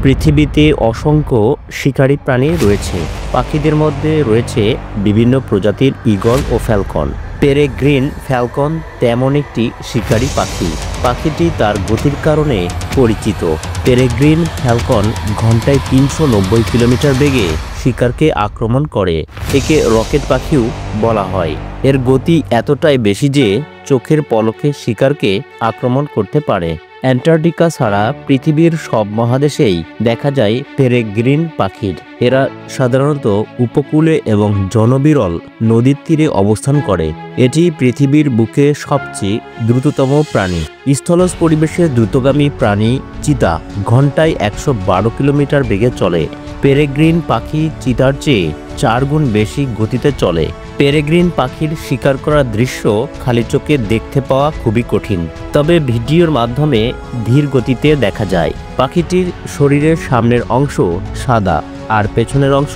পৃথিবীতে অসংখ্য শিকারী প্রাণী রয়েছে। পাখিদের মধ্যে রয়েছে বিভিন্ন প্রজাতির ঈগল ও ফ্যালকন। পেরেগ্রিন ফ্যালকন তেমন একটি শিকারী পাখি। পাখিটি তার গতির কারণে পরিচিত। পেরেগ্রিন ফ্যালকন ঘন্টায় ৩৯০ কিলোমিটার বেগে শিকারকে আক্রমণ করে। একে রকেট পাখিও বলা হয়। এর গতি এতটাই বেশি যে চোখের পলকে শিকারকে আক্রমণ করতে পারে। অ্যান্টার্কটিকা ছাড়া পৃথিবীর সব মহাদেশেই দেখা যায় পেরেগ্রিন পাখির। এরা সাধারণত উপকূলে এবং জনবিরল নদীর তীরে অবস্থান করে। এটি পৃথিবীর বুকে সবচেয়ে দ্রুততম প্রাণী। স্থলজ পরিবেশে দ্রুতগামী প্রাণী চিতা ঘন্টায় ১১২ কিলোমিটার বেগে চলে। পেরেগ্রিন পাখি চিতার চেয়ে ৪ গুণ বেশি গতিতে চলে। পেরেগ্রিন পাখির শিকার করার দৃশ্য খালি চোখে দেখতে পাওয়া খুবই কঠিন, তবে ভিডিওর মাধ্যমে ধীর গতিতে দেখা যায়। পাখিটির শরীরের সামনের অংশ সাদা আর পেছনের অংশ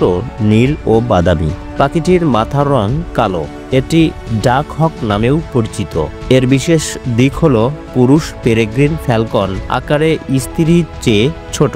নীল ও বাদামি। পাখিটির মাথার রং কালো। এটি ডাক হক নামেও পরিচিত। এর বিশেষ দিক হলো পুরুষ পেরেগ্রিন ফ্যালকন আকারে স্ত্রীর চেয়ে ছোট।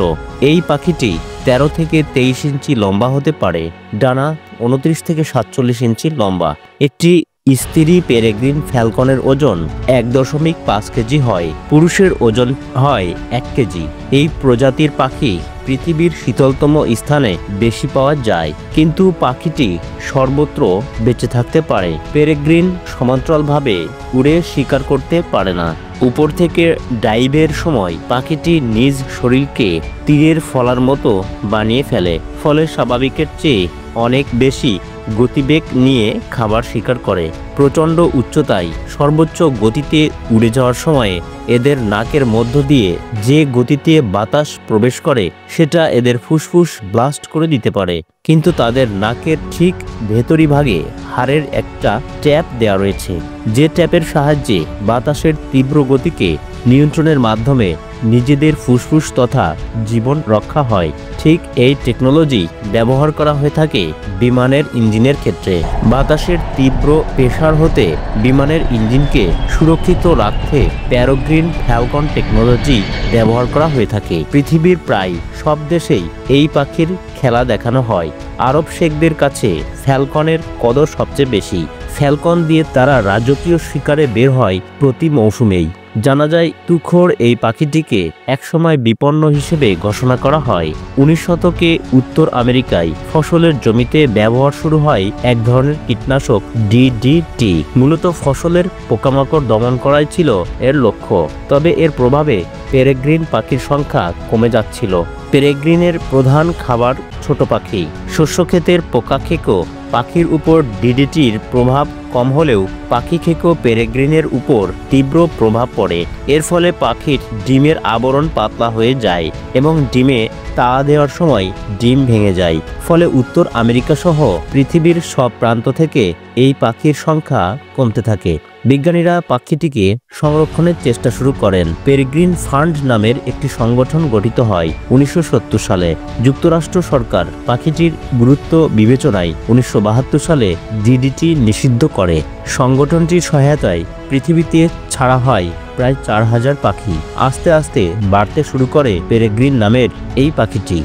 এই পাখিটি ১৩ থেকে ২৩ ইঞ্চি লম্বা হতে পারে। ডানা ২৯ থেকে ৪৭ ইঞ্চি লম্বা। একটি স্ত্রী পেরেগ্রিন ফ্যালকনের ওজন ১.৫ কেজি হয়। পুরুষের ওজন হয় ১ কেজি। এই প্রজাতির পাখি পৃথিবীর শীতলতম স্থানে বেশি পাওয়া যায়, কিন্তু পাখিটি সর্বত্র বেঁচে থাকতে পারে। পেরেগ্রিন সমান্তরালভাবে উড়ে শিকার করতে পারে না। উপর থেকে ডাইভের সময় পাখিটি নিজ শরীরকে তীরের ফলার মতো বানিয়ে ফেলে, ফলে স্বাভাবিকের চেয়ে অনেক বেশি গতিবেগ নিয়ে খাবার শিকার করে। প্রচণ্ড উচ্চতায় সর্বোচ্চ গতিতে উড়ে যাওয়ার সময় এদের নাকের মধ্য দিয়ে যে গতিতে বাতাস প্রবেশ করে সেটা এদের ফুসফুস ব্লাস্ট করে দিতে পারে। কিন্তু তাদের নাকের ঠিক ভেতরি ভাগে হাড়ের একটা ট্যাপ দেওয়া রয়েছে, যে ট্যাপের সাহায্যে বাতাসের তীব্র গতিকে নিয়ন্ত্রণের মাধ্যমে নিজেদের ফুসফুস তথা জীবন রক্ষা হয়। ঠিক এই টেকনোলজি ব্যবহার করা হয়ে থাকে বিমানের ইঞ্জিনের ক্ষেত্রে। বাতাসের তীব্র প্রেসার হতে বিমানের ইঞ্জিনকে সুরক্ষিত রাখতে পেরেগ্রিন ফ্যালকন টেকনোলজি ব্যবহার করা হয়ে থাকে। পৃথিবীর প্রায় সব দেশেই এই পাখির খেলা দেখানো হয়। আরব শেখদের কাছে ফ্যালকনের কদর সবচেয়ে বেশি। ফ্যালকন দিয়ে তারা রাজকীয় শিকারে বের হয় প্রতি মৌসুমেই। জানা যায় তুখোড় এই পাখিটিকে একসময় বিপন্ন হিসেবে ঘোষণা করা হয়। ১৯ শতকে উত্তর আমেরিকায় ফসলের জমিতে ব্যবহার শুরু হয় এক ধরনের কীটনাশক DDT। মূলত ফসলের পোকামাকড় দমন করাই ছিল এর লক্ষ্য, তবে এর প্রভাবে পেরেগ্রিন পাখির সংখ্যা কমে যাচ্ছিল। পেরেগ্রিনের প্রধান খাবার ছোট পাখি। শস্যক্ষেতের পোকা খেকো পাখির উপর DDTর প্রভাব কম হলেও পাখি খেকো পেরেগ্রিনের উপর তীব্র প্রভাব পড়ে। এর ফলে পাখির ডিমের আবরণ পাতলা হয়ে যায় এবং ডিমে তাড়া দেওয়ার সময় ডিম ভেঙে যায়। ফলে উত্তর আমেরিকা সহ পৃথিবীর সব প্রান্ত থেকে এই পাখির সংখ্যা কমতে থাকে। বিজ্ঞানীরা পাখিটিকে সংরক্ষণের চেষ্টা শুরু করেন। পেরেগ্রিন ফান্ড নামের একটি সংগঠন গঠিত হয় ১৯৭০ সালে। যুক্তরাষ্ট্র সরকার পাখিটির গুরুত্ব বিবেচনায় ১৯৭২ সালে DDT নিষিদ্ধ করে। সংগঠনটির সহায়তায় পৃথিবীতে ছাড়া হয় প্রায় ৪,০০০ পাখি। আস্তে আস্তে বাড়তে শুরু করে পেরেগ্রিন নামের এই পাখিটি।